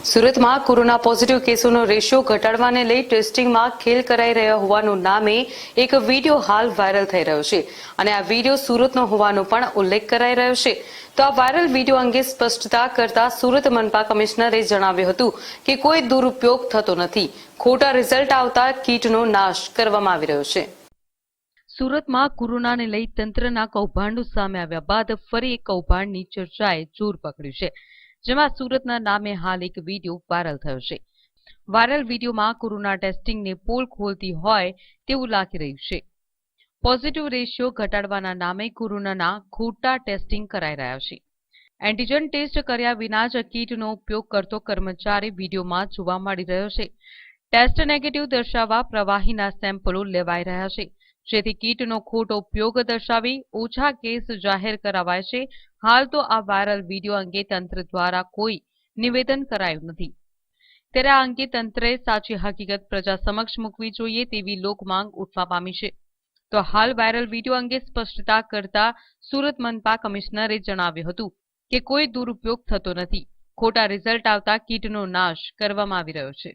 સુરતમાં corona positive કેસોનો ratio ઘટાડવાને લઈ ટેસ્ટિંગમાં ખેલ કરાઈ રહ્યા હોવાનું નામે એક વિડીયો હાલ વાયરલ થઈ રહ્યો છે અને આ વિડીયો સુરતનો હોવાનો પણ ઉલ્લેખ કરાઈ રહ્યો છે। તો આ વાયરલ વિડીયો અંગે સ્પષ્ટતા કરતા સુરત મનપા કમિશનરે જણાવ્યું હતું કે કોઈ દુરુપયોગ થતો નથી, ખોટા રિઝલ્ટ આવતા કીટનો નાશ કરવામાં આવી રહ્યો છે। સુરતમાં કોરોનાને લઈ તંત્રના કૌભાંડો સામે આવ્યા બાદ ફરી એક કૌભાંડની ચર્ચાએ જોર પકડ્યું છે, જેમાં સુરતના નામે હાલ એક વિડીયો વાયરલ થયો છે। વાયરલ વિડીયોમાં કોરોના ટેસ્ટિંગને પોલ ખોલતી હોય તેવું લાગી રહ્યું છે। પોઝિટિવ રેશિયો ઘટાડવાના નામે કોરોનાના ખોટા ટેસ્ટિંગ કરાઈ રહ્યા છે। એન્ટીજન ટેસ્ટ કર્યા વિના જ કીટનો ઉપયોગ કરતો કર્મચારી વિડીયોમાં જોવા મળી રહ્યો છે। ટેસ્ટ નેગેટિવ દર્શાવવા પ્રવાહીના સેમ્પલો લેવાઈ રહ્યા છે, જેથી કીટનો ખોટો ઉપયોગ દર્શાવી ઓછા કેસ જાહેર કરાવાય છે। હાલ તો આ વાયરલ વિડીયો અંગે તંત્ર દ્વારા કોઈ નિવેદન કરાયું નથી, ત્યારે આ અંગે તંત્રે સાચી હકીકત પ્રજા સમક્ષ મૂકવી જોઈએ તેવી લોકમાંગ ઉઠવા પામી છે। તો હાલ વાયરલ વિડીયો અંગે સ્પષ્ટતા કરતા સુરત મનપા કમિશનરે જણાવ્યું હતું કે કોઈ દુરુપયોગ થતો નથી, ખોટા રિઝલ્ટ આવતા કીટનો નાશ કરવામાં આવી રહ્યો છે।